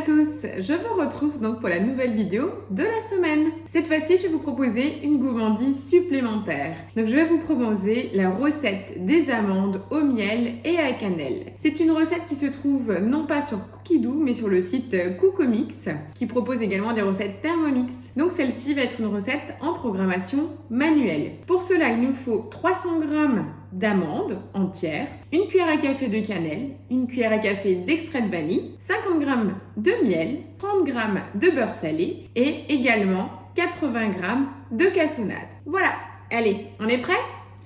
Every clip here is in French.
tous, je vous retrouve donc pour la nouvelle vidéo de la semaine. Cette fois-ci, je vais vous proposer une gourmandise supplémentaire. Donc je vais vous proposer la recette des amandes au miel et à la cannelle. C'est une recette qui se trouve non pas sur Cookidoo, mais sur le site Cookomix, qui propose également des recettes Thermomix. Donc celle-ci va être une recette en programmation manuelle. Pour cela, il nous faut 300 g d'amandes entières, une cuillère à café de cannelle, une cuillère à café d'extrait de vanille, 50 g de miel, 30 g de beurre salé et également 80 g de cassonade. Voilà, allez, on est prêt ?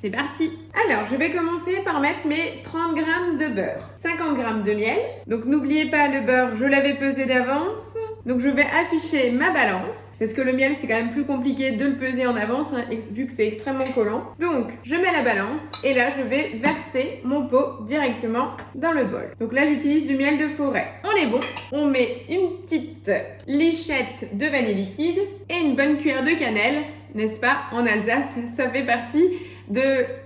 C'est parti! Alors, je vais commencer par mettre mes 30 g de beurre, 50 g de miel. Donc, n'oubliez pas le beurre, je l'avais pesé d'avance. Donc, je vais afficher ma balance parce que le miel, c'est quand même plus compliqué de le peser en avance hein, vu que c'est extrêmement collant. Donc, je mets la balance et là, je vais verser mon pot directement dans le bol. Donc là, j'utilise du miel de forêt. On est bon. On met une petite lichette de vanille liquide et une bonne cuillère de cannelle, n'est-ce pas? En Alsace, ça fait partie de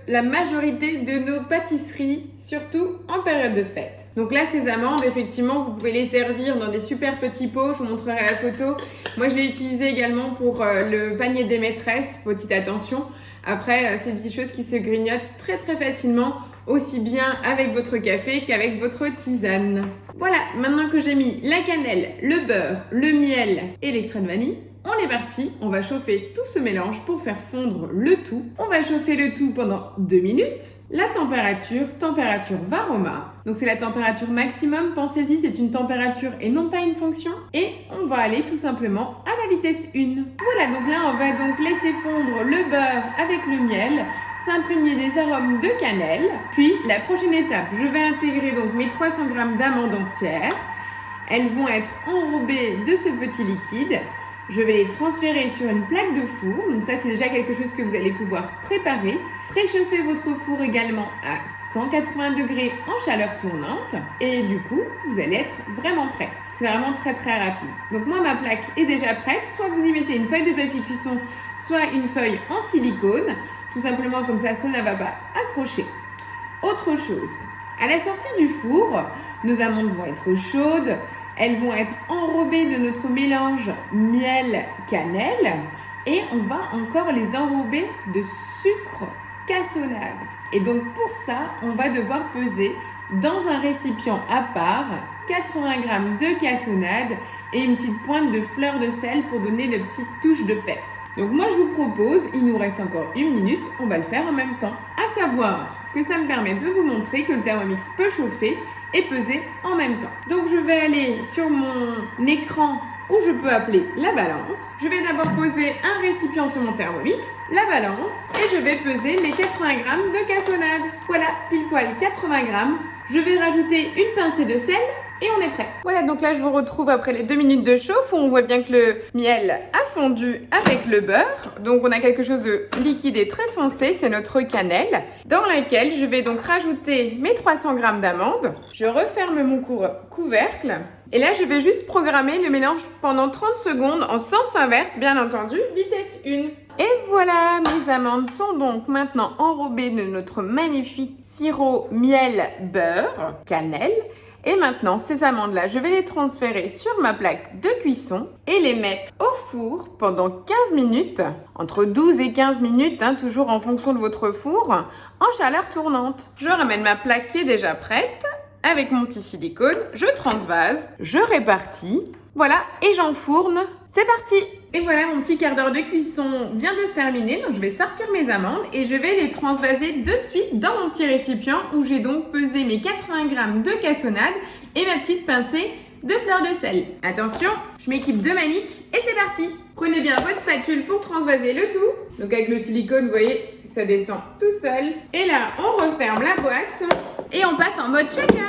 la majorité de nos pâtisseries, surtout en période de fête. Donc là, ces amandes, effectivement, vous pouvez les servir dans des super petits pots. Je vous montrerai la photo. Moi, je l'ai utilisé également pour le panier des maîtresses. Petite attention. Après, c'est des petites choses qui se grignotent très très facilement, aussi bien avec votre café qu'avec votre tisane. Voilà, maintenant que j'ai mis la cannelle, le beurre, le miel et l'extrait de vanille, on est parti, on va chauffer tout ce mélange pour faire fondre le tout. On va chauffer le tout pendant 2 minutes. La température Varoma. Donc c'est la température maximum, pensez-y, c'est une température et non pas une fonction. Et on va aller tout simplement à la vitesse 1. Voilà, donc là on va donc laisser fondre le beurre avec le miel, s'imprégner des arômes de cannelle. Puis la prochaine étape, je vais intégrer donc mes 300 g d'amandes entières. Elles vont être enrobées de ce petit liquide. Je vais les transférer sur une plaque de four. Donc ça, c'est déjà quelque chose que vous allez pouvoir préparer. Préchauffez votre four également à 180 degrés en chaleur tournante. Et du coup, vous allez être vraiment prête. C'est vraiment très très rapide. Donc moi, ma plaque est déjà prête. Soit vous y mettez une feuille de papier cuisson, soit une feuille en silicone. Tout simplement comme ça ne va pas accrocher. Autre chose, à la sortie du four, nos amandes vont être chaudes. Elles vont être enrobées de notre mélange miel-cannelle et on va encore les enrober de sucre cassonade. Et donc pour ça, on va devoir peser dans un récipient à part 80 g de cassonade et une petite pointe de fleur de sel pour donner de petites touches de peps. Donc moi je vous propose, il nous reste encore 1 minute, on va le faire en même temps. À savoir que ça me permet de vous montrer que le Thermomix peut chauffer et peser en même temps. Donc je vais aller sur mon écran où je peux appeler la balance. Je vais d'abord poser un récipient sur mon Thermomix, la balance, et je vais peser mes 80 g de cassonade. Voilà, pile poil 80 g. Je vais rajouter une pincée de sel et on est prêt. Voilà, donc là je vous retrouve après les 2 minutes de chauffe où on voit bien que le miel a fondu avec le beurre. Donc on a quelque chose de liquide et très foncé, c'est notre cannelle, dans laquelle je vais donc rajouter mes 300 g d'amandes. Je referme mon couvercle et là je vais juste programmer le mélange pendant 30 secondes en sens inverse, bien entendu, vitesse 1. Et voilà, mes amandes sont donc maintenant enrobées de notre magnifique sirop miel-beurre, cannelle. Et maintenant, ces amandes-là, je vais les transférer sur ma plaque de cuisson et les mettre au four pendant 15 minutes, entre 12 et 15 minutes, hein, toujours en fonction de votre four, en chaleur tournante. Je ramène ma plaque qui est déjà prête, avec mon petit silicone, je transvase, je répartis, voilà, et j'enfourne. C'est parti! Et voilà, mon petit quart d'heure de cuisson vient de se terminer. Donc, je vais sortir mes amandes et je vais les transvaser de suite dans mon petit récipient où j'ai donc pesé mes 80 g de cassonade et ma petite pincée de fleur de sel. Attention, je m'équipe de manique et c'est parti! Prenez bien votre spatule pour transvaser le tout. Donc, avec le silicone, vous voyez, ça descend tout seul. Et là, on referme la boîte et on passe en mode shaker.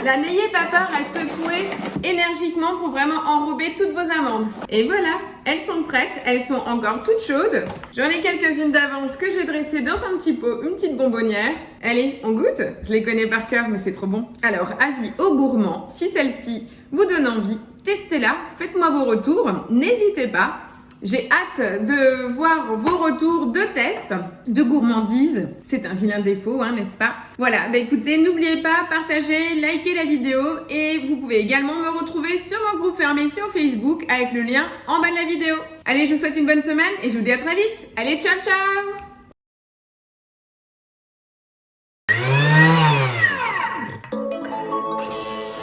Là, n'ayez pas peur à secouer énergiquement pour vraiment enrober toutes vos amandes. Et voilà, elles sont prêtes, elles sont encore toutes chaudes. J'en ai quelques-unes d'avance que j'ai dressées dans un petit pot, une petite bonbonnière. Allez, on goûte? Je les connais par cœur, mais c'est trop bon. Alors, avis aux gourmands, si celle-ci vous donne envie, testez-la, faites-moi vos retours, n'hésitez pas. J'ai hâte de voir vos retours de tests de gourmandise. C'est un vilain défaut, hein, n'est-ce pas? Voilà, bah écoutez, n'oubliez pas, partagez, likez la vidéo et vous pouvez également me retrouver sur mon groupe fermé sur Facebook avec le lien en bas de la vidéo. Allez, je vous souhaite une bonne semaine et je vous dis à très vite. Allez, ciao ciao!